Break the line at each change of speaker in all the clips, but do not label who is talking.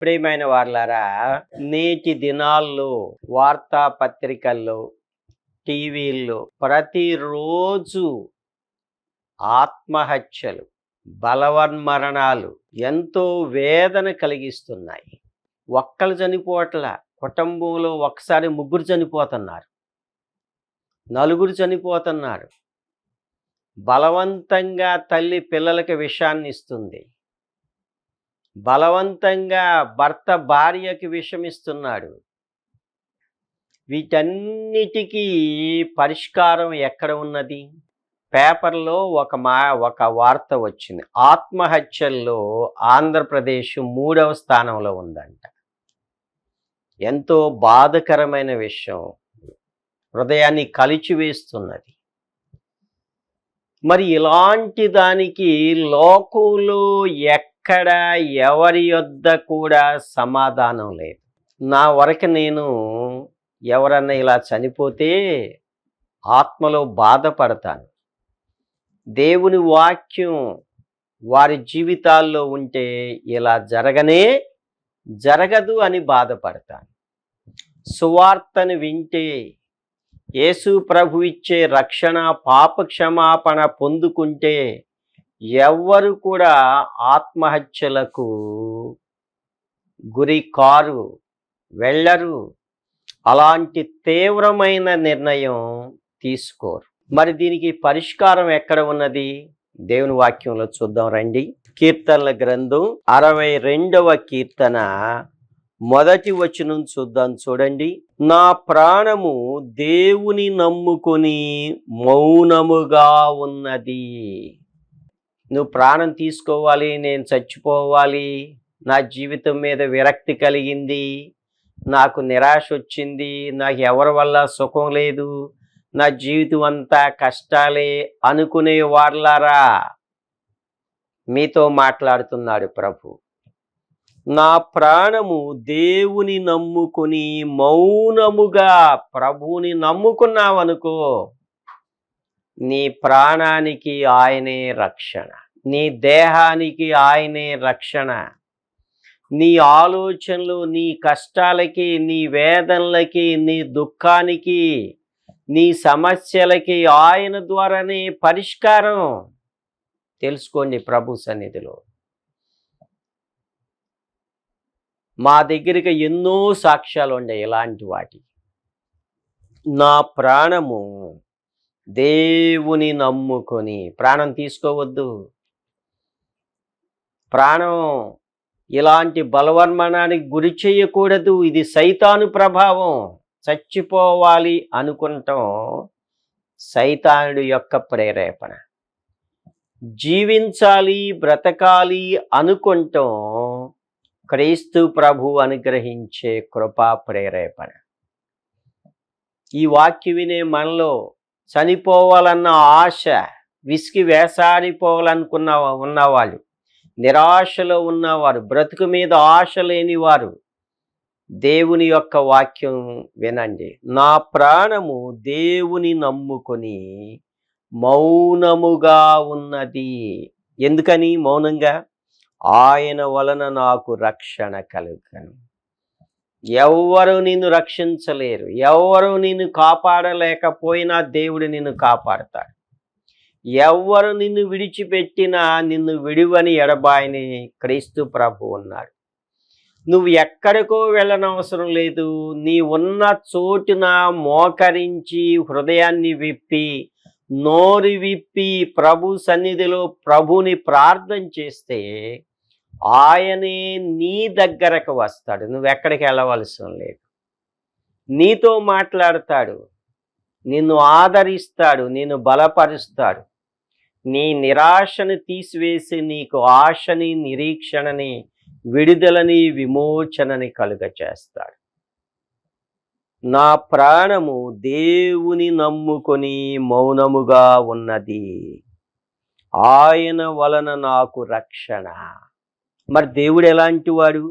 ప్రియమైన వారలారా, నేటి దినాల్లో వార్తాపత్రికల్లో, టీవీల్లో ప్రతిరోజు ఆత్మహత్యలు, బలవన్మరణాలు ఎంతో వేదన కలిగిస్తున్నాయి. ఒక్కళ్ళు చనిపోవట్ల, కుటుంబంలో ఒకసారి ముగ్గురు చనిపోతున్నారు, నలుగురు చనిపోతున్నారు. బలవంతంగా తల్లి పిల్లలకి విషాన్ని ఇస్తుంది, బలవంతంగా భర్త భార్యకి విషమిస్తున్నాడు. వీటన్నిటికీ పరిష్కారం ఎక్కడ ఉన్నది? పేపర్లో ఒక వార్త వచ్చింది. ఆత్మహత్యల్లో ఆంధ్రప్రదేశ్ 3వ స్థానంలో ఉందంట. ఎంతో బాధకరమైన విషయం, హృదయాన్ని కలిచివేస్తున్నది. మరి ఇలాంటి దానికి లోకంలో ఎక్కడ ఎవరి యొద్ద కూడా సమాధానం లేదు. నా వరకు నేను ఎవరన్నా ఇలా చనిపోతే ఆత్మలో బాధపడతాను. దేవుని వాక్యం వారి జీవితాల్లో ఉంటే ఇలా జరగదు అని బాధపడతాను. సువార్తను వింటే యేసు ప్రభు ఇచ్చే రక్షణ, పాప క్షమాపణ పొందుకుంటే ఎవ్వరు కూడా ఆత్మహత్యలకు గురి కారు, వెళ్ళరు, అలాంటి తీవ్రమైన నిర్ణయం తీసుకోరు. మరి దీనికి పరిష్కారం ఎక్కడ ఉన్నది? దేవుని వాక్యంలో చూద్దాం రండి. కీర్తనల గ్రంథం 62వ కీర్తన 1వ వచనం చూద్దాం. చూడండి. నా ప్రాణము దేవుని నమ్ముకొని మౌనముగా ఉన్నది. నువ్వు ప్రాణం తీసుకోవాలి, నేను చచ్చిపోవాలి, నా జీవితం మీద విరక్తి కలిగింది, నాకు నిరాశ వచ్చింది, నాకు ఎవరి వల్ల సుఖం లేదు, నా జీవితం అంతా కష్టాలే అనుకునే వారలారా, మీతో మాట్లాడుతున్నాడు ప్రభు. నా ప్రాణము దేవుని నమ్ముకుని మౌనముగా, ప్రభువుని నమ్ముకున్నావనుకో, నీ ప్రాణానికి ఆయనే రక్షణ, నీ దేహానికి ఆయనే రక్షణ, నీ ఆలోచనలు, నీ కష్టాలకి, నీ వేదనలకి, నీ దుఃఖానికి, నీ సమస్యలకి ఆయన ద్వారానే పరిష్కారం. తెలుసుకోండి ప్రభు సన్నిధిలో. మా దగ్గరికి ఎన్నో సాక్ష్యాలు ఉన్నాయి ఇలాంటి వాటి. నా ప్రాణము దేవుని నమ్ముకొని, ప్రాణం తీసుకోవద్దు. ప్రాణం ఇలాంటి బలవన్మరణానికి గురి చేయకూడదు. ఇది సైతాను ప్రభావం. చచ్చిపోవాలి అనుకుంటాం సైతానుడి యొక్క ప్రేరేపణ. జీవించాలి, బ్రతకాలి అనుకుంటాం క్రీస్తు ప్రభు అనుగ్రహించే కృపా ప్రేరేపణ. ఈ వాక్య వినే మనలో చనిపోవాలన్న ఆశ, విసిగి ఉన్నవాళ్ళు, నిరాశలో ఉన్నవారు, బ్రతుకు మీద ఆశ లేనివారు దేవుని యొక్క వాక్యం వినండి. నా ప్రాణము దేవుని నమ్ముకొని మౌనముగా ఉన్నది. ఎందుకని మౌనంగా? ఆయన వలన నాకు రక్షణ కలుగను. ఎవ్వరు నిన్ను రక్షించలేరు, ఎవ్వరు నిన్ను కాపాడలేకపోయినా దేవుడు నిన్ను కాపాడతాడు. ఎవ్వరు నిన్ను విడిచిపెట్టినా నిన్ను విడివని ఎడబాయని క్రీస్తు ప్రభు ఉన్నాడు. నువ్వు ఎక్కడికో వెళ్ళనవసరం లేదు. నీ ఉన్న చోటున మోకరించి, హృదయాన్ని విప్పి, నోరు విప్పి ప్రభు సన్నిధిలో ప్రభుని ప్రార్థన చేస్తే ఆయనే నీ దగ్గరకు వస్తాడు. నువ్వెక్కడికి వెళ్ళవలసిన లేదు. నీతో మాట్లాడతాడు, నిన్ను ఆదరిస్తాడు, నిన్ను బలపరుస్తాడు. నీ నిరాశను తీసివేసి నీకు ఆశని, నిరీక్షణని, విడుదలని, విమోచనని కలుగచేస్తాడు. నా ప్రాణము దేవుని నమ్ముకొని మౌనముగా ఉన్నది, ఆయన వలన నాకు రక్షణ. మరి దేవుడు ఎలాంటి వాడు?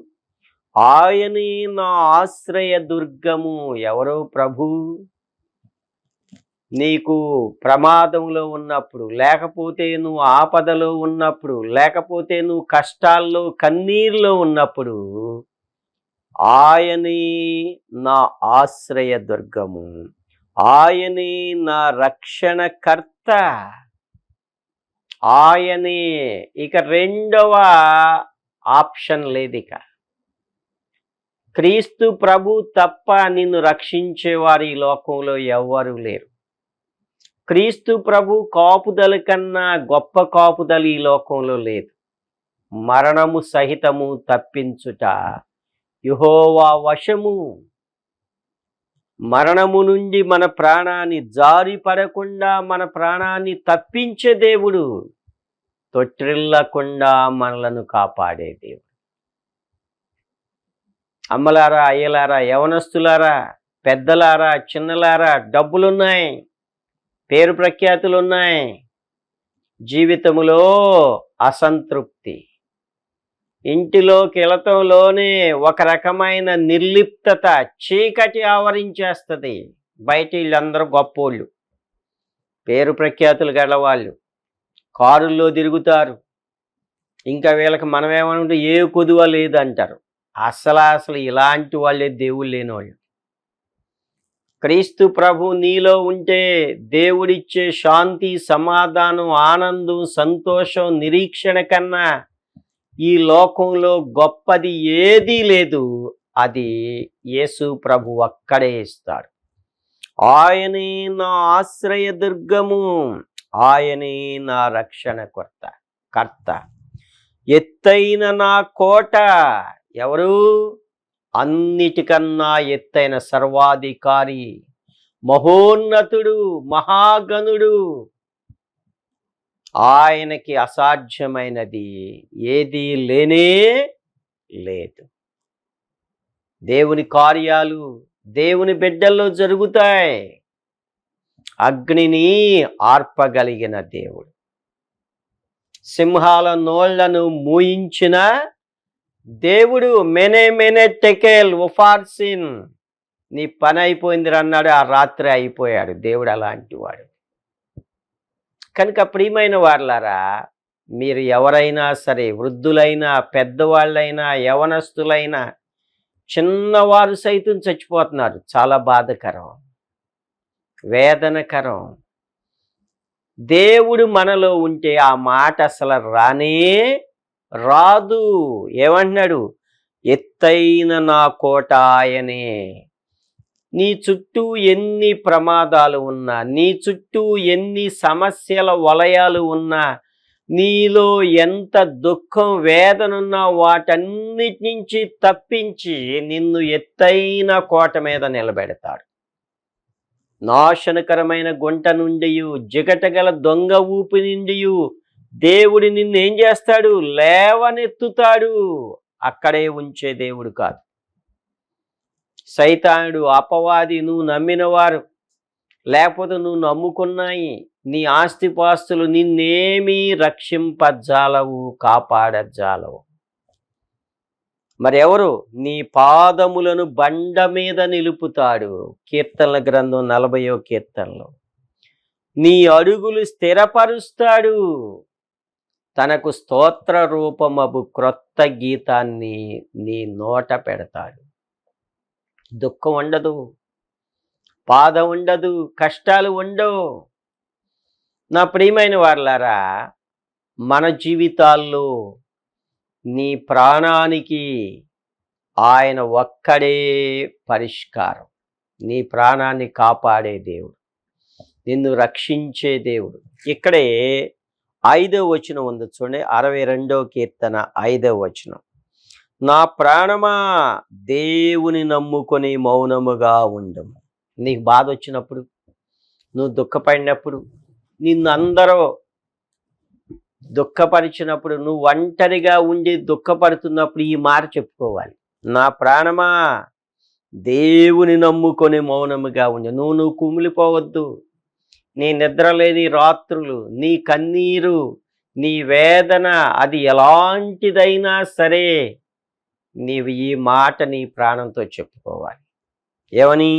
ఆయనే నా ఆశ్రయ దుర్గము. ఎవరో ప్రభు. నీకు ప్రమాదంలో ఉన్నప్పుడు, లేకపోతే నువ్వు ఆపదలో ఉన్నప్పుడు, లేకపోతే నువ్వు కష్టాల్లో, కన్నీరులో ఉన్నప్పుడు ఆయనే నా ఆశ్రయదుర్గము, ఆయనే నా రక్షణకర్త, ఆయనే. ఇక రెండవ ఆప్షన్ లేదు. ఇక క్రీస్తు ప్రభు తప్ప నిన్ను రక్షించేవారు ఈ లోకంలో ఎవ్వరూ లేరు. క్రీస్తు ప్రభు కాపుదల కన్నా గొప్ప కాపుదల ఈ లోకంలో లేదు. మరణము సహితము తప్పించుట యెహోవా వశము. మరణము నుండి మన ప్రాణాన్ని జారి పడకుండా మన ప్రాణాన్ని తప్పించే దేవుడు, తొట్టిల్లకుండా మనలను కాపాడే దేవుడు. అమ్మలారా, అయ్యలారా, యవనస్తులారా, పెద్దలారా, చిన్నలారా, డబ్బులున్నాయి, పేరు ప్రఖ్యాతులున్నాయి, జీవితములో అసంతృప్తి, ఇంటిలోకి వెళతంలోనే ఒక రకమైన నిర్లిప్తత, చీకటి ఆవరించేస్తుంది. బయట వీళ్ళందరూ గొప్పోళ్ళు, పేరు ప్రఖ్యాతులు గలవాళ్ళు, కారుల్లో తిరుగుతారు. ఇంకా వీళ్ళకి మనమేమంటే ఏ కొదువ లేదంటారు. అసలు ఇలాంటి వాళ్ళే దేవుళ్ళు లేని వాళ్ళు. క్రీస్తు ప్రభు నీలో ఉంటే దేవుడిచ్చే శాంతి, సమాధానం, ఆనందం, సంతోషం, నిరీక్షణ కన్నా ఈ లోకంలో గొప్పది ఏదీ లేదు. అది యేసు ప్రభు ఒక్కడే ఇస్తాడు. ఆయనే నా ఆశ్రయదుర్గము, ఆయనే నా రక్షణకర్త, ఎత్తైన నా కోట. ఎవరు? అన్నిటికన్నా ఎత్తైన సర్వాధికారి, మహోన్నతుడు, మహాగణుడు. ఆయనకి అసాధ్యమైనది ఏదీ లేనే లేదు. దేవుని కార్యాలు దేవుని బిడ్డల్లో జరుగుతాయి. అగ్నిని ఆర్పగలిగిన దేవుడు, సింహాల నోళ్లను మూయించిన దేవుడు. మెనే టెకెల్ ఉఫార్సిన్, నీ పని అయిపోయింది అన్నాడు, ఆ రాత్రి అయిపోయాడు. దేవుడు అలాంటి వాడు. కనుక ప్రియమైన వారలారా, మీరు ఎవరైనా సరే, వృద్ధులైనా, పెద్దవాళ్ళైనా, యవనస్తులైనా, చిన్నవారు సైతం చచ్చిపోతున్నారు. చాలా బాధకరం, వేదనకరం. దేవుడు మనలో ఉంటే ఆ మాట అసలు రానే రాదు. ఏమంటున్నాడు? ఎత్తైన నా కోట ఆయనే. నీ చుట్టూ ఎన్ని ప్రమాదాలు ఉన్నా, నీ చుట్టూ ఎన్ని సమస్యల వలయాలు ఉన్నా, నీలో ఎంత దుఃఖం, వేదనున్నా, వాటన్నిటి నుంచి తప్పించి నిన్ను ఎత్తైన కోట మీద నిలబెడతాడు. నాశనకరమైన గుంట నుండి, జిగటగల దొంగ ఊపి నుండి దేవుడు నిన్ను ఏం చేస్తాడు? లేవనెత్తుతాడు. అక్కడే ఉంచే దేవుడు కాదు. సైతానుడు, అపవాది, నువ్వు నమ్మిన వారు, లేకపోతే నువ్వు నమ్ముకున్నాయి నీ ఆస్తిపాస్తులు నిన్నేమీ రక్షింపజాలవు, కాపాడజాలవు. మరి ఎవరు? నీ పాదములను బండ మీద నిలుపుతాడు. కీర్తనల గ్రంథం 40వ కీర్తనలో. నీ అడుగులు స్థిరపరుస్తాడు. తనకు స్తోత్ర రూపమగు క్రొత్త గీతాన్ని నీ నోట పెడతాడు. దుఃఖం ఉండదు, బాధ ఉండదు, కష్టాలు ఉండవు. నా ప్రియమైన వారలారా, మన జీవితాల్లో నీ ప్రాణానికి ఆయన ఒక్కడే పరిష్కారం. నీ ప్రాణాన్ని కాపాడే దేవుడు, నిన్ను రక్షించే దేవుడు. ఇక్కడే 5వ వచనం ఉంది చూడండి, 62వ కీర్తన 5వ వచనం. నా ప్రాణమా దేవుని నమ్ముకొని మౌనముగా ఉండము. నీకు బాధ వచ్చినప్పుడు, నువ్వు దుఃఖపడినప్పుడు, నిన్ను అందరూ దుఃఖపరిచినప్పుడు, నువ్వు ఒంటరిగా ఉండి దుఃఖపడుతున్నప్పుడు ఈ మాట చెప్పుకోవాలి. నా ప్రాణమా దేవుని నమ్ముకొని మౌనముగా ఉండి. నువ్వు కుమిలిపోవద్దు. నీ నిద్రలేని రాత్రులు, నీ కన్నీరు, నీ వేదన, అది ఎలాంటిదైనా సరే నీవు ఈ మాట నీ ప్రాణంతో చెప్పుకోవాలి. ఏమని?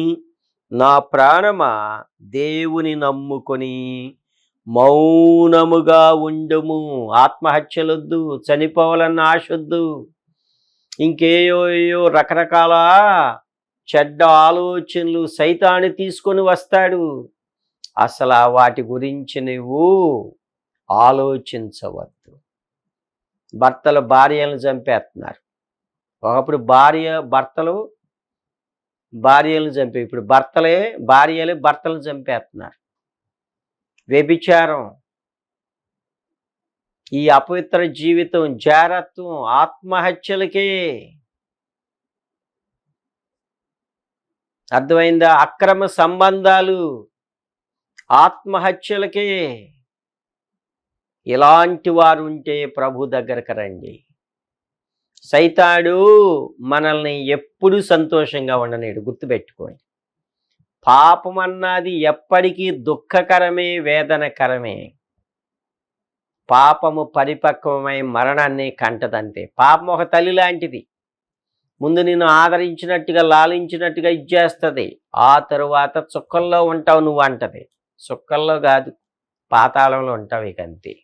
నా ప్రాణమా దేవుని నమ్ముకొని మౌనముగా ఉండుము. ఆత్మహత్యలొద్దు, చనిపోవాలన్న ఆశొద్దు, ఇంకేయో రకరకాల చెడ్డ ఆలోచనలు సైతాను తీసుకొని వస్తాడు. అసలు వాటి గురించి నువ్వు ఆలోచించవద్దు. భర్తలు భార్యలను చంపేస్తున్నారు. ఒకప్పుడు భర్తలు భార్యలను చంపే, ఇప్పుడు భార్యలే భర్తలను చంపేస్తున్నారు. వ్యభిచారం, ఈ అపవిత్ర జీవితం, జారత్వం, ఆత్మహత్యలకే. అర్థమైందా? అక్రమ సంబంధాలు, ఆత్మహత్యలకే. ఇలాంటి వారు ఉంటే ప్రభు దగ్గరకు రండి. సైతాడు మనల్ని ఎప్పుడూ సంతోషంగా ఉండనీడు. గుర్తుపెట్టుకోండి, పాపం అన్నది ఎప్పటికీ దుఃఖకరమే, వేదనకరమే. పాపము పరిపక్వమై మరణాన్ని కంటదంతే. పాపం ఒక తల్లి లాంటిది. ముందు నిన్ను ఆదరించినట్టుగా, లాలించినట్టుగా ఇచ్చేస్తుంది. ఆ తరువాత చుక్కల్లో ఉంటావు నువ్వు అంటది. చుక్కల్లో కాదు, పాతాళంలో ఉంటావు. ఇక అంతే.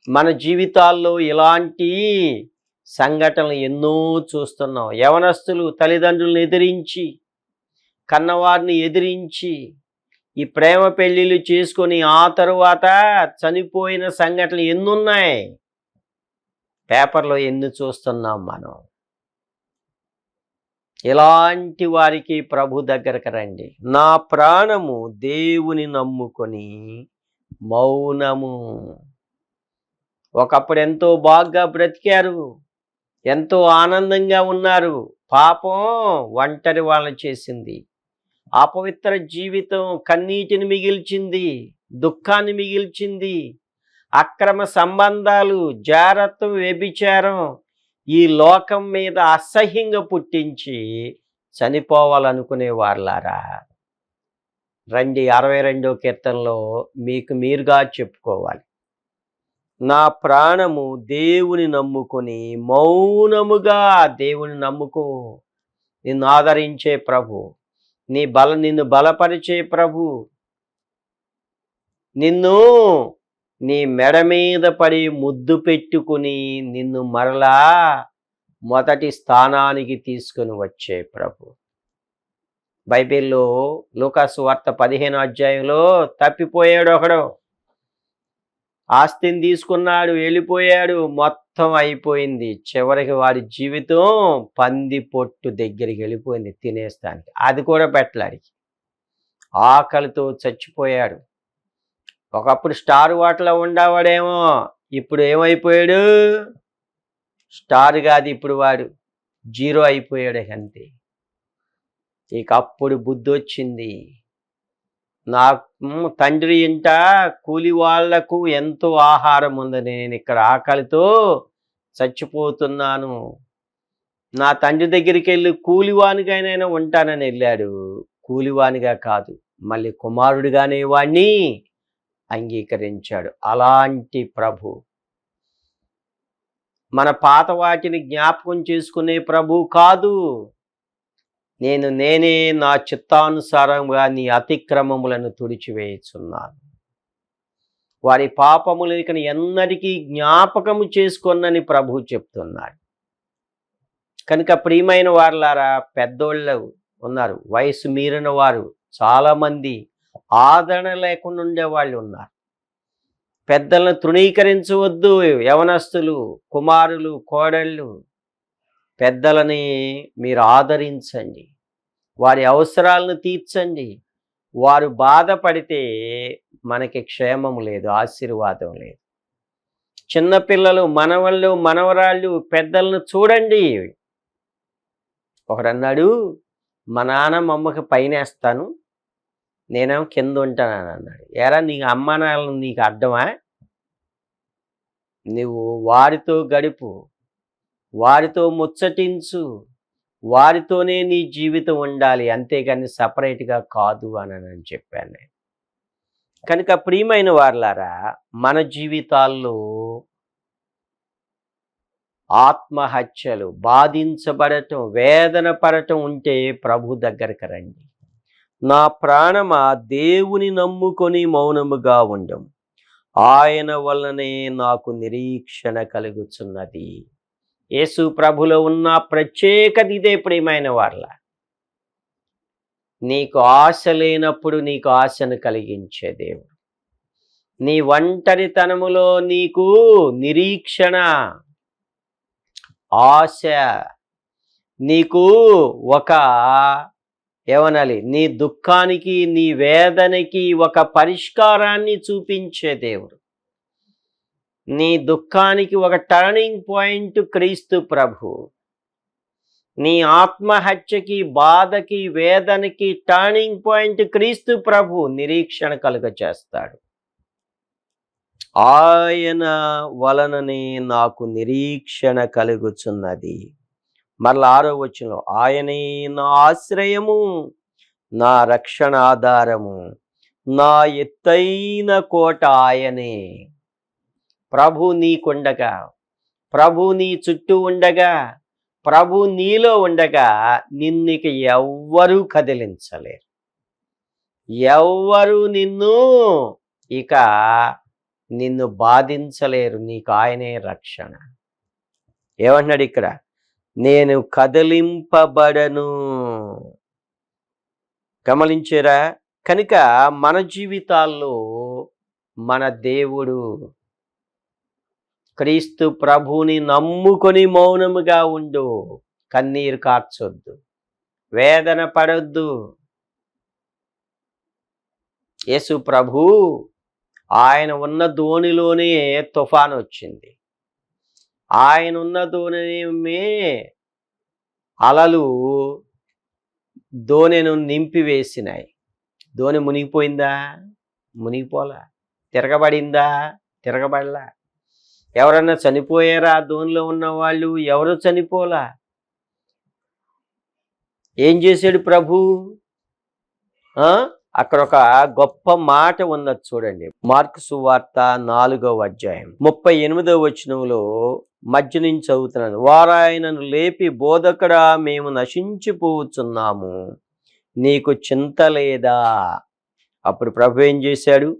మన జీవితాల్లో ఇలాంటి సంఘటనలు ఎన్నో చూస్తున్నాం. యవనస్తులు తల్లిదండ్రులను ఎదిరించి, కన్నవారిని ఎదిరించి, ఈ ప్రేమ పెళ్ళిళ్ళు చేసుకొని ఆ తరువాత చనిపోయిన సంఘటనలు ఎన్నున్నాయి. పేపర్లో ఎన్ని చూస్తున్నాం మనం. ఇలాంటి వారికి ప్రభు దగ్గరకు రండి. నా ప్రాణము దేవుని నమ్ముకొని మౌనము. ఒకప్పుడు ఎంతో బాగా బ్రతికారు, ఎంతో ఆనందంగా ఉన్నారు. పాపం ఒంటరి వాళ్ళని చేసింది. అపవిత్ర జీవితం కన్నీటిని మిగిల్చింది, దుఃఖాన్ని మిగిల్చింది. అక్రమ సంబంధాలు, జారత్వం, వ్యభిచారం ఈ లోకం మీద అసహ్యంగా పుట్టించి చనిపోవాలనుకునే వాళ్ళారా రండి. 62వ కీర్తనలో మీకు మీరుగా చెప్పుకోవాలి. నా ప్రాణము దేవుని నమ్ముకొని మౌనముగా. దేవుని నమ్ముకో. నిన్ను ఆదరించే ప్రభు, నిన్ను బలపరిచే ప్రభు, నిన్ను నీ మెడ మీద పడి ముద్దు పెట్టుకుని నిన్ను మరలా మొదటి స్థానానికి తీసుకుని వచ్చే ప్రభు. బైబిల్లో లూకాసు వార్త 15వ అధ్యాయంలో తప్పిపోయాడు ఒకడు. ఆస్తిని తీసుకున్నాడు, వెళ్ళిపోయాడు, మొత్తం అయిపోయింది. చివరికి వాడి జీవితం పంది పొట్టు దగ్గరికి వెళ్ళిపోయింది తినేస్తానికి. అది కూడా పెట్టలాడికి. ఆకలితో చచ్చిపోయాడు. ఒకప్పుడు స్టార్ వాటలో ఉండేవాడేమో, ఇప్పుడు ఏమైపోయాడు? స్టార్ కాదు, ఇప్పుడు వాడు జీరో అయిపోయాడు. అంతే. ఇక అప్పుడు బుద్ధి వచ్చింది. నా తండ్రి ఇంట కూలి వాళ్లకు ఎంతో ఆహారం ఉంది, నేను ఇక్కడ ఆకలితో చచ్చిపోతున్నాను. నా తండ్రి దగ్గరికి వెళ్ళి కూలివానిగానైనా ఉంటానని వెళ్ళాడు. కూలివానిగా కాదు, మళ్ళీ కుమారుడిగానే వాణ్ణి అంగీకరించాడు. అలాంటి ప్రభు, మన పాత వాటిని జ్ఞాపకం చేసుకునే ప్రభు కాదు. నేనే నా చిత్తానుసారంగా నీ అతిక్రమములను తుడిచివేయుచున్నాను, వారి పాపములు ఇక ఎన్నటికీ జ్ఞాపకము చేసుకొనని ప్రభు చెప్తున్నాడు. కనుక ప్రియమైన వారులారా, పెద్దోళ్ళు ఉన్నారు, వయసు మీరిన వారు చాలామంది ఆదరణ లేకుండా ఉండేవాళ్ళు ఉన్నారు. పెద్దలను తృణీకరించవద్దు. యవనస్తులు, కుమారులు, కోడళ్ళు, పెద్దలని మీరు ఆదరించండి, వారి అవసరాలను తీర్చండి. వారు బాధపడితే మనకి క్షేమం లేదు, ఆశీర్వాదం లేదు. చిన్నపిల్లలు, మనవళ్ళు, మనవరాళ్ళు పెద్దలను చూడండి. ఒకడన్నాడు, మా నాన్న మా అమ్మకి పైనేస్తాను, నేనేమో కింద ఉంటానని అన్నాడు. ఎరా నీకు అమ్మ నాన్న నీకు అడ్డమా? నువ్వు వారితో గడుపు, వారితో ముచ్చటించు, వారితోనే నీ జీవితం ఉండాలి, అంతేగాని సపరేట్గా కాదు అని చెప్పాను నేను. కనుక ప్రియమైన వారులారా, మన జీవితాల్లో ఆత్మహత్యలు, బాధించబడటం, వేదన పడటం ఉంటే ప్రభు దగ్గరకు రండి. నా ప్రాణమా దేవుని నమ్ముకొని మౌనముగా ఉండము, ఆయన వలనే నాకు నిరీక్షణ కలుగుచున్నది. యేసు ప్రభులో ఉన్న ప్రత్యేకత ఇదే ప్రియమైన వాళ్ళ. నీకు ఆశ లేనప్పుడు నీకు ఆశను కలిగించే దేవుడు. నీ ఒంటరితనములో నీకు నిరీక్షణ, ఆశ, నీకు ఒక ఏమనాలి, నీ దుఃఖానికి నీ వేదనకి ఒక పరిష్కారాన్ని చూపించే దేవుడు. నీ దుఃఖానికి ఒక టర్నింగ్ పాయింట్ క్రీస్తు ప్రభు. నీ ఆత్మహత్యకి, బాధకి, వేదనకి టర్నింగ్ పాయింట్ క్రీస్తు ప్రభు నిరీక్షణ కలుగచేస్తాడు. ఆయన వలననే నాకు నిరీక్షణ కలుగుచున్నది. మరలా 6వ వచనంలో, ఆయనే నా ఆశ్రయము, నా రక్షణ ఆధారము, నా ఎత్తైన కోట ఆయనే. ప్రభు నీకుండగా, ప్రభు నీ చుట్టూ ఉండగా, ప్రభు నీలో ఉండగా నిన్నుకి ఎవ్వరూ కదిలించలేరు. ఎవ్వరూ నిన్ను బాధించలేరు. నీకు ఆయనే రక్షణ. ఏమంటున్నాడు ఇక్కడ? నేను కదిలింపబడను. గమనించారా? కనుక మన జీవితాల్లో మన దేవుడు క్రీస్తు ప్రభుని నమ్ముకొని మౌనముగా ఉండు. కన్నీరు కార్చొద్దు, వేదన పడొద్దు. యేసు ప్రభు ఆయన ఉన్న దోణిలోనే తుఫాను వచ్చింది. ఆయన ఉన్న దోణిమే అలలు దోణెను నింపివేసినాయి. దోణి మునిగిపోయిందా? మునిగిపోలా. తిరగబడిందా? తిరగబడలా. ఎవరన్నా చనిపోయారా? దోణిలో ఉన్న వాళ్ళు ఎవరు చనిపోలా. ఏం చేశాడు ప్రభు? అక్కడ ఒక గొప్ప మాట ఉన్నది చూడండి. మార్కు సువార్త 4వ అధ్యాయం 38వ వచనంలో మధ్య నుంచి చదువుతున్నాను. వారాయనను లేపి, బోధకుడా, మేము నశించిపోతున్నాము, నీకు చింత లేదా? అప్పుడు ప్రభు ఏం చేశాడు?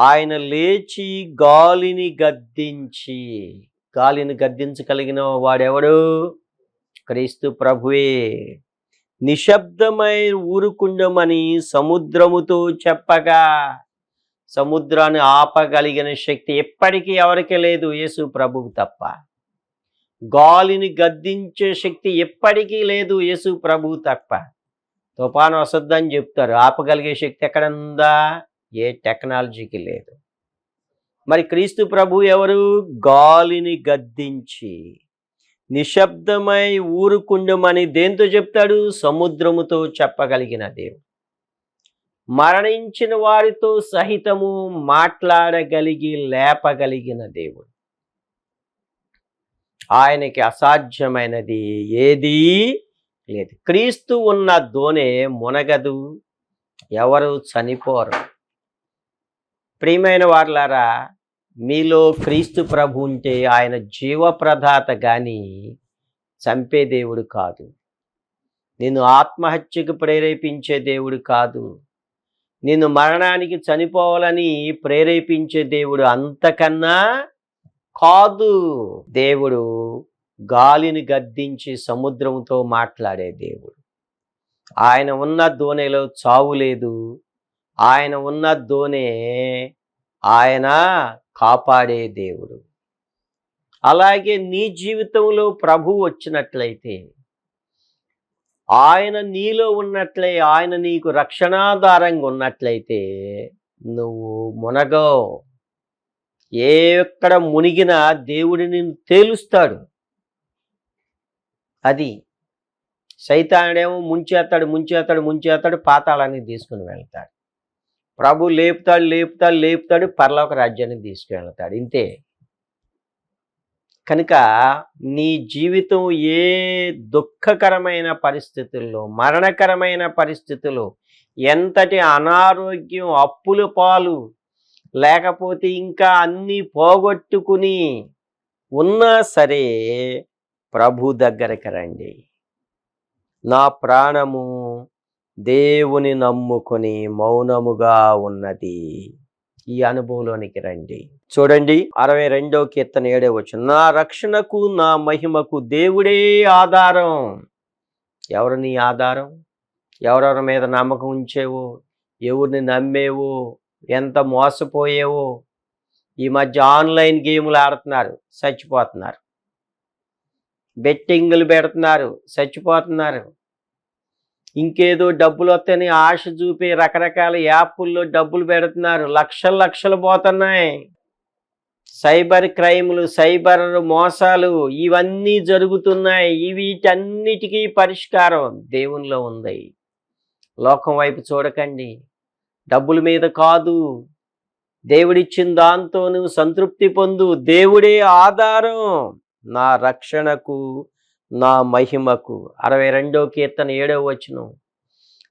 ఆయన లేచి గాలిని గద్దించగలిగిన వాడెవడు? క్రీస్తు ప్రభువే. నిశ్శబ్దమై ఊరుకుండమని సముద్రముతో చెప్పగా, సముద్రాన్ని ఆపగలిగిన శక్తి ఎప్పటికీ ఎవరికి లేదు, యేసు ప్రభువు తప్ప. గాలిని గద్దించే శక్తి ఎప్పటికీ లేదు, యేసు ప్రభువు తప్ప. తుఫాను వస్తుందని చెప్తారు, ఆపగలిగే శక్తి ఎక్కడ ఉందా? ఏ టెక్నాలజీకి లేదు. మరి క్రీస్తు ప్రభు ఎవరు? గాలిని గద్దించి నిశ్శబ్దమై ఊరుకుండమని దేంతో చెప్తాడు? సముద్రముతో చెప్పగలిగిన దేవుడు. మరణించిన వారితో సహితము మాట్లాడగలిగి లేపగలిగిన దేవుడు. ఆయనకి అసాధ్యమైనది ఏదీ లేదు. క్రీస్తు ఉన్న దోణె మునగదు, ఎవరు చనిపోరు. ప్రియమైన వారలారా, మీలో క్రీస్తు ప్రభు ఉంటే ఆయన జీవప్రదాత గాని చంపే దేవుడు కాదు. నిన్ను ఆత్మహత్యకు ప్రేరేపించే దేవుడు కాదు. నిన్ను మరణానికి చనిపోవాలని ప్రేరేపించే దేవుడు అంతకన్నా కాదు. దేవుడు గాలిని గద్దించి సముద్రంతో మాట్లాడే దేవుడు. ఆయన ఉన్న దోణిలో చావు లేదు. ఆయన ఉన్న దోణె ఆయన కాపాడే దేవుడు. అలాగే నీ జీవితంలో ప్రభు వచ్చినట్లయితే, ఆయన నీలో ఉన్నట్లే, ఆయన నీకు రక్షణాధారంగా ఉన్నట్లయితే నువ్వు మునగవు. ఎక్కడ మునిగినా దేవుడిని నిన్ను తేలుస్తాడు. అది సైతానుడేమో ముంచేస్తాడు, పాతాళానికి తీసుకుని వెళ్తాడు. ప్రభు లేపుతాడు, పరలోక రాజ్యానికి తీసుకువెళ్తాడు. ఇంతే. కనుక నీ జీవితం ఏ దుఃఖకరమైన పరిస్థితుల్లో, మరణకరమైన పరిస్థితుల్లో, ఎంతటి అనారోగ్యం, అప్పుల పాలు, లేకపోతే ఇంకా అన్నీ పోగొట్టుకుని ఉన్నా సరే ప్రభు దగ్గరికి రండి. నా ప్రాణము దేవుని నమ్ముకొని మౌనముగా ఉన్నది. ఈ అనుభవంలోనికి రండి. చూడండి 62వ కీర్తన 7వ వచనం, నా రక్షణకు నా మహిమకు దేవుడే ఆధారం. ఎవరు నీ ఆధారం? ఎవరెవరి మీద నమ్మకం ఉంచేవో, ఎవరిని నమ్మేవో, ఎంత మోసపోయేవో. ఈ మధ్య ఆన్లైన్ గేములు ఆడుతున్నారు, చచ్చిపోతున్నారు. బెట్టింగులు పెడుతున్నారు, చచ్చిపోతున్నారు. ఇంకేదో డబ్బులు వస్తాయని ఆశ చూపి రకరకాల యాప్ల్లో డబ్బులు పెడుతున్నారు, లక్షలు లక్షలు పోతున్నాయి. సైబర్ క్రైములు, సైబర్ మోసాలు ఇవన్నీ జరుగుతున్నాయి. వీటన్నిటికీ పరిష్కారం దేవునిలో ఉంది. లోకం వైపు చూడకండి, డబ్బుల మీద కాదు. దేవుడిచ్చిన దాంతో నువ్వు సంతృప్తి పొందు. దేవుడే ఆధారం నా రక్షణకు నా మహిమకు. 62వ కీర్తన 7వ వచనం,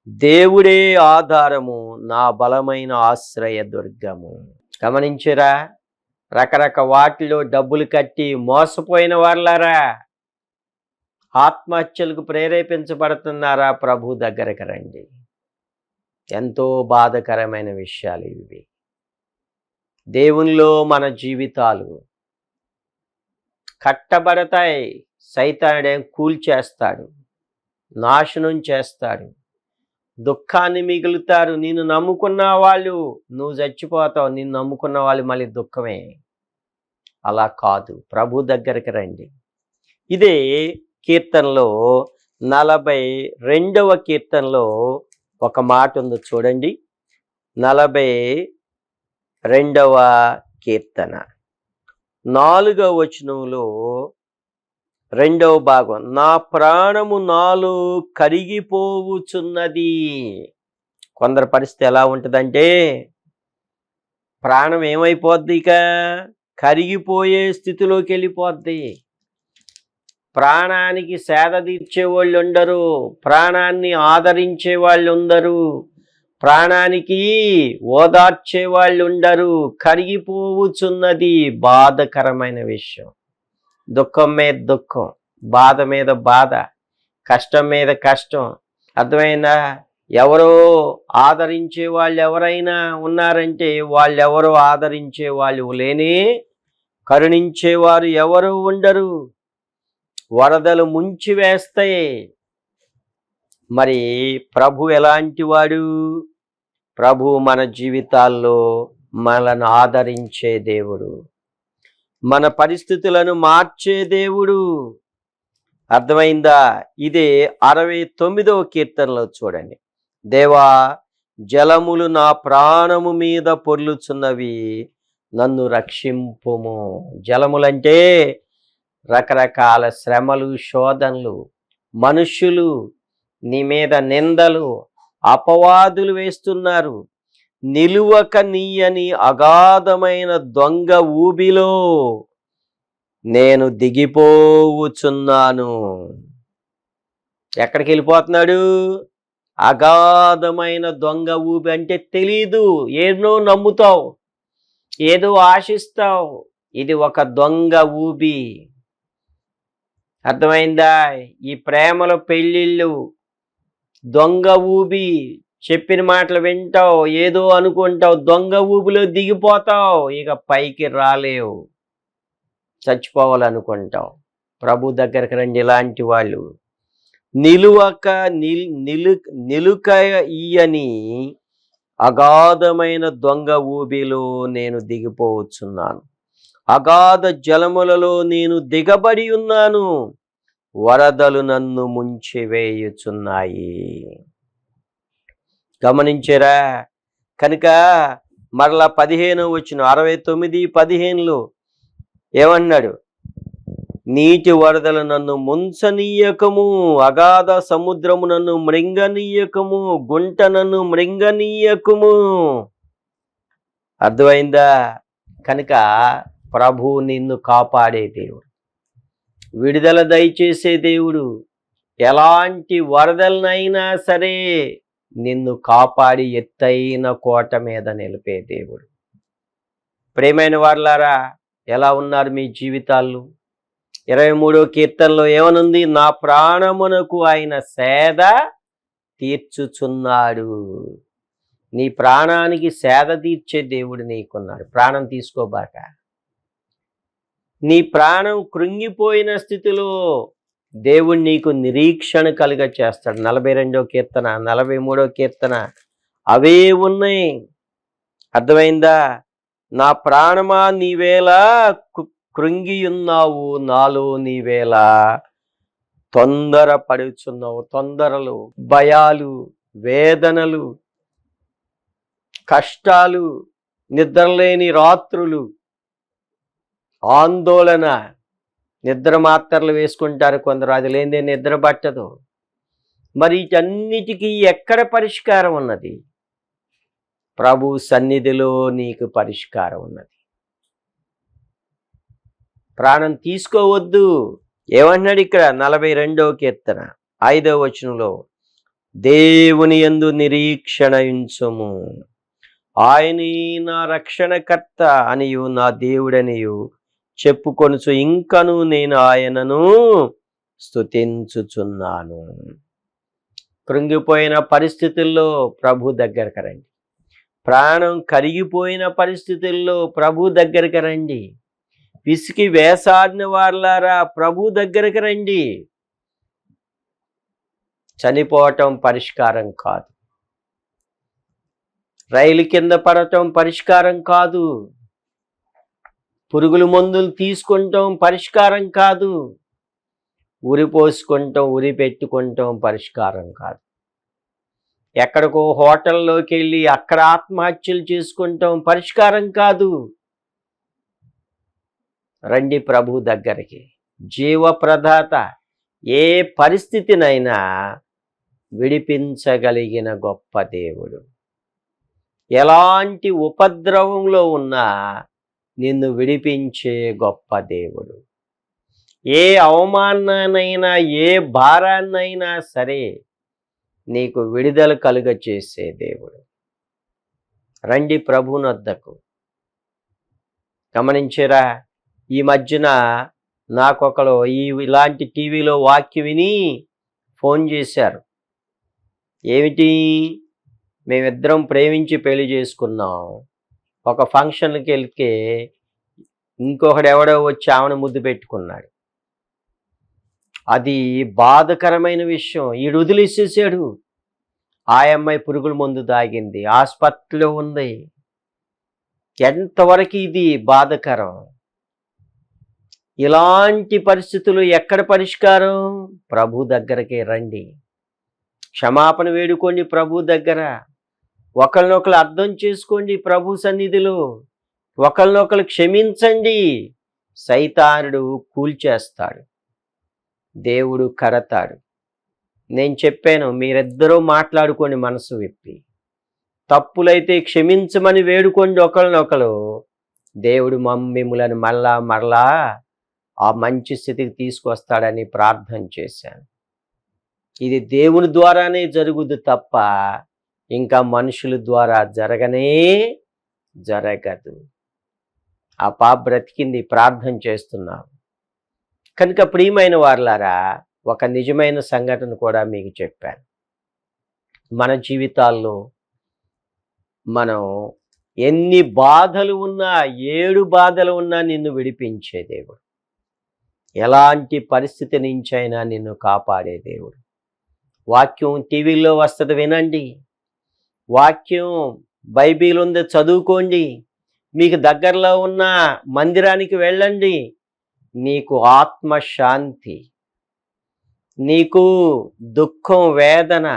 దేవుడే ఆధారము నా బలమైన ఆశ్రయ దుర్గము. గమనించరా, రకరకాల వాటిలో డబ్బులు కట్టి మోసపోయిన వాళ్ళారా, ఆత్మహత్యలకు ప్రేరేపించబడుతున్నారా, ప్రభు దగ్గరకు రండి. ఎంతో బాధకరమైన విషయాలు ఇవి. దేవునిలో మన జీవితాలు కట్టబడతాయి. సైతానుడేం కూల్చేస్తాడు, నాశనం చేస్తాడు, దుఃఖాన్ని మిగులుతారు. నిన్ను నమ్ముకున్న వాళ్ళు, నువ్వు చచ్చిపోతావు. నిన్ను నమ్ముకున్న వాళ్ళు మళ్ళీ దుఃఖమే. అలా కాదు, ప్రభు దగ్గరికి రండి. ఇదే కీర్తనలో 42వ కీర్తనలో ఒక మాట ఉంది చూడండి. 42వ కీర్తన 4వ వచనంలో 2వ భాగం, నా ప్రాణము నాలో కరిగిపోవుచున్నది. కొందరి పరిస్థితి ఎలా ఉంటుందంటే, ప్రాణం ఏమైపోద్ది, ఇక కరిగిపోయే స్థితిలోకి వెళ్ళిపోద్ది. ప్రాణానికి సేద తీర్చే వాళ్ళు ఉండరు, ప్రాణాన్ని ఆదరించే వాళ్ళు ఉండరు, ప్రాణానికి ఓదార్చే వాళ్ళు ఉండరు. కరిగిపోవుచున్నది. బాధకరమైన విషయం. దుఃఖం మీద దుఃఖం, బాధ మీద బాధ, కష్టం మీద కష్టం. అర్థమైందా? ఎవరో ఆదరించే వాళ్ళు ఎవరైనా ఉన్నారంటే వాళ్ళెవరో ఆదరించే వాళ్ళు లేని, కరుణించేవారు ఎవరు ఉండరు. వరదలు ముంచి వేస్తాయి. మరి ప్రభు ఎలాంటి వాడు? ప్రభు మన జీవితాల్లో మనల్ని ఆదరించే దేవుడు, మన పరిస్థితులను మార్చే దేవుడు. అర్థమైందా? ఇదే 69వ కీర్తనలో చూడండి. దేవా, జలములు నా ప్రాణము మీద పొర్లుచున్నవి, నన్ను రక్షింపుము. జలములంటే రకరకాల శ్రమలు, శోధనలు, మనుష్యులు నీ మీద నిందలు, అపవాదులు వేస్తున్నారు. నిలువక నీయని అగాధమైన దొంగ ఊబిలో నేను దిగిపోవుచున్నాను. ఎక్కడికి వెళ్ళిపోతున్నాడు? అగాధమైన దొంగ ఊబి అంటే తెలీదు, ఏదో నమ్ముతావు, ఏదో ఆశిస్తావు. ఇది ఒక దొంగ ఊబి. అర్థమైందా? ఈ ప్రేమలో పెళ్ళిళ్ళు దొంగ ఊబి. చెప్పిన మాటలు వింటావు, ఏదో అనుకుంటావు, దొంగ ఊబిలో దిగిపోతావు, ఇక పైకి రాలేవు, చచ్చిపోవాలనుకుంటావు. ప్రభు దగ్గరికి రండి. ఇలాంటి వాళ్ళు నిలువక నిలుక ఇయ్యని అగాధమైన దొంగ ఊబిలో నేను దిగిపోవచ్చున్నాను. అగాధ జలములలో నేను దిగబడి ఉన్నాను. వరదలు నన్ను ముంచివేయుచున్నాయి. గమనించారా? కనుక మరలా 15వ వచనం 69:15లో ఏమన్నాడు? నీటి వరదలు నన్ను ముంచనీయకము, అగాధ సముద్రము నన్ను మృంగనీయకము, గుంట నన్ను మృంగనీయకము. అర్థమైందా? కనుక ప్రభు నిన్ను కాపాడే దేవుడు, విడుదల దయచేసే దేవుడు. ఎలాంటి వరదలనైనా సరే నిన్ను కాపాడి ఎత్తైన కోట మీద నిలిపే దేవుడు. ప్రియమైన వారలారా, ఎలా ఉన్నారు మీ జీవితాలు? 23వ కీర్తనలో ఏమనుంది? నా ప్రాణమునకు ఆయన సేద తీర్చుచున్నాడు. నీ ప్రాణానికి సేద తీర్చే దేవుడు నీకున్నాడు. ప్రాణం తీసుకోబాక. నీ ప్రాణం కృంగిపోయిన స్థితిలో దేవుడు నీకు నిరీక్షణ కలుగ చేస్తాడు. 42వ కీర్తన, 43వ కీర్తన అవే ఉన్నాయి. అర్థమైందా? నా ప్రాణమా నీవేలా కృంగియున్నావు, నాలో నీవేలా తొందర పడుచున్నావు. తొందరలు, భయాలు, వేదనలు, కష్టాలు, నిద్రలేని రాత్రులు, ఆందోళన. నిద్ర మాత్రలు వేసుకుంటారు కొందరు, అది లేనిదే నిద్ర పట్టదు. మరి వీటన్నిటికీ ఎక్కడ పరిష్కారం ఉన్నది? ప్రభు సన్నిధిలో నీకు పరిష్కారం ఉన్నది. ప్రాణం తీసుకోవద్దు. ఏమన్నాడు ఇక్కడ 42వ కీర్తన 5వ వచనంలో? దేవుని యందు నిరీక్షణ ఉంచుము, ఆయనే నా రక్షణకర్త అనియు నా దేవుడనియు చెప్పుకొనుచు ఇంకను నేను ఆయనను స్తుతించుచున్నాను. కృంగిపోయిన పరిస్థితుల్లో ప్రభు దగ్గరకు రండి. ప్రాణం కరిగిపోయిన పరిస్థితుల్లో ప్రభు దగ్గరకు రండి. విసికి వేసాడిన వారులారా ప్రభు దగ్గరకు రండి. చనిపోవటం పరిష్కారం కాదు. రైలు కింద పడటం పరిష్కారం కాదు. పురుగుల మందులు తీసుకుంటాం పరిష్కారం కాదు. ఉరి పోసుకుంటాం, ఉరి పెట్టుకుంటాం పరిష్కారం కాదు. ఎక్కడికో హోటల్లోకి వెళ్ళి అక్కడ ఆత్మహత్యలు చేసుకుంటాం పరిష్కారం కాదు. రండి ప్రభు దగ్గరికి. జీవప్రదాత ఏ పరిస్థితినైనా విడిపించగలిగిన గొప్ప దేవుడు. ఎలాంటి ఉపద్రవంలో ఉన్నా నిన్ను విడిపించే గొప్ప దేవుడు. ఏ అవమానాన్నైనా, ఏ భారాన్నైనా సరే నీకు విడుదల కలుగ చేసే దేవుడు. రండి ప్రభునొద్దకు. గమనించారా? ఈ మధ్యన నాకొకరు ఇలాంటి టీవీలో వాక్యం విని ఫోన్ చేశారు. ఏమిటి? మేమిద్దరం ప్రేమించి పెళ్లి చేసుకున్నాం. ఒక ఫంక్షన్కి వెళ్తే ఇంకొకడు ఎవడో వచ్చి ఆమెను ముద్దు పెట్టుకున్నాడు. అది బాధకరమైన విషయం. ఈడు వదిలేసేసాడు. ఆ అమ్మాయి పురుగుల మందు తాగింది, ఆసుపత్రిలో ఉంది. ఎంతవరకు ఇది బాధకరం. ఇలాంటి పరిస్థితులు ఎక్కడ పరిష్కారం? ప్రభు దగ్గరికి రండి. క్షమాపణ వేడుకోండి ప్రభు దగ్గర. ఒకరినొకరు అర్థం చేసుకోండి ప్రభు సన్నిధిలో. ఒకరినొకరు క్షమించండి. సైతానుడు కూల్చేస్తాడు, దేవుడు కడతాడు. నేను చెప్పాను, మీరిద్దరూ మాట్లాడుకోండి మనసు విప్పి. తప్పులైతే క్షమించమని వేడుకోండి ఒకరినొకరు. దేవుడు మిమ్ములను మరలా ఆ మంచి స్థితికి తీసుకొస్తాడని ప్రార్థన చేశాను. ఇది దేవుని ద్వారానే జరుగుదు తప్ప ఇంకా మనుషుల ద్వారా జరగదు. ఆ పాప బ్రతికింది, ప్రార్థన చేస్తున్నాం. కనుక ప్రియమైన వారులారా, ఒక నిజమైన సంఘటన కూడా మీకు చెప్పాను. మన జీవితాల్లో మనం ఎన్ని బాధలు ఉన్నా, 7 బాధలు ఉన్నా నిన్ను విడిపించే దేవుడు. ఎలాంటి పరిస్థితి నుంచైనా నిన్ను కాపాడే దేవుడు. వాక్యం టీవీలో వస్తుంది, వినండి. వాక్యం బైబిల్ ఉంది, చదువుకోండి. మీకు దగ్గరలో ఉన్న మందిరానికి వెళ్ళండి. నీకు ఆత్మశాంతి, నీకు దుఃఖం, వేదన,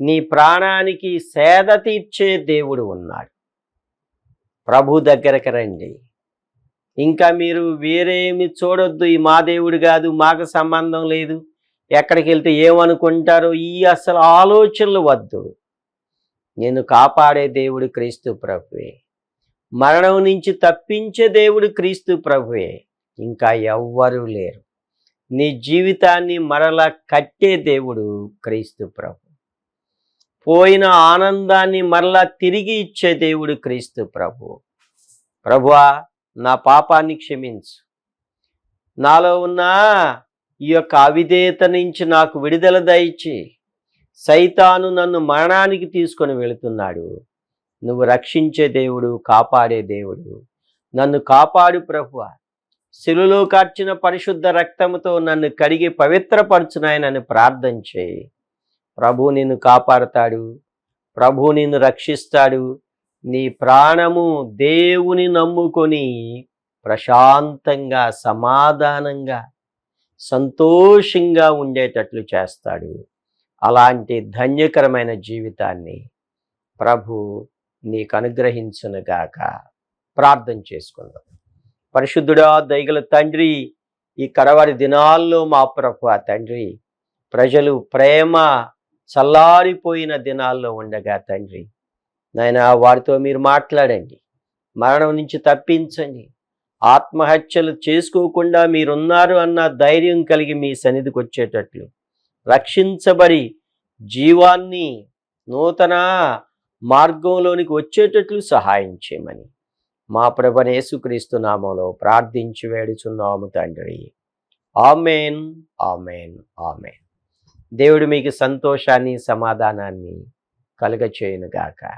నీ ప్రాణానికి సేద తీర్చే దేవుడు ఉన్నాడు. ప్రభు దగ్గరకు రండి. ఇంకా మీరు వేరేమి చూడొద్దు. ఈ మా దేవుడు కాదు, మాకు సంబంధం లేదు, ఎక్కడికి వెళ్తే ఏమనుకుంటారో ఈ అసలు ఆలోచనలు వద్దు. నేను కాపాడే దేవుడు క్రీస్తు ప్రభువే. మరణం నుంచి తప్పించే దేవుడు క్రీస్తు ప్రభువే. ఇంకా ఎవ్వరూ లేరు. నీ జీవితాన్ని మరలా కట్టే దేవుడు క్రీస్తు ప్రభు. పోయిన ఆనందాన్ని మరలా తిరిగి ఇచ్చే దేవుడు క్రీస్తు ప్రభు. ప్రభువా, నా పాపాన్ని క్షమించు. నాలో ఉన్న ఈ యొక్క అవిధేయత నుంచి నాకు విడుదల దయచి సైతాను నన్ను మరణానికి తీసుకొని వెళుతున్నాడు. నువ్వు రక్షించే దేవుడు, కాపాడే దేవుడు. నన్ను కాపాడు ప్రభువా. శిలువలో కార్చిన పరిశుద్ధ రక్తముతో నన్ను కడిగి పవిత్రపరచునాయనని ప్రార్థన చేయి. ప్రభు నిన్ను కాపాడతాడు. ప్రభు నిన్ను రక్షిస్తాడు. నీ ప్రాణము దేవుని నమ్ముకొని ప్రశాంతంగా, సమాధానంగా, సంతోషంగా ఉండేటట్లు చేస్తాడు. అలాంటి ధన్యకరమైన జీవితాన్ని ప్రభు నీకు అనుగ్రహించునుగాక. ప్రార్థన చేసుకుందాం. పరిశుద్ధుడా, దయగల తండ్రి, ఈ కడవరి దినాల్లో మా ప్రభువా తండ్రి, ప్రజలు ప్రేమ చల్లారిపోయిన దినాల్లో ఉండగా తండ్రి, నాయనా వారితో మీరు మాట్లాడండి. మరణం నుంచి తప్పించండి. ఆత్మహత్యలు చేసుకోకుండా మీరున్నారు అన్న ధైర్యం కలిగి మీ సన్నిధికి వచ్చేటట్లు, రక్షించబడి జీవాన్ని నూతన మార్గంలోనికి వచ్చేటట్లు సహాయం చేయమని మా ప్రభువైన యేసుక్రీస్తు నామములో ప్రార్థించి వేడుచున్నాము తండ్రి. ఆమేన్, ఆమేన్, ఆమేన్. దేవుడు మీకు సంతోషాన్ని, సమాధానాన్ని కలుగచేయునుగాక.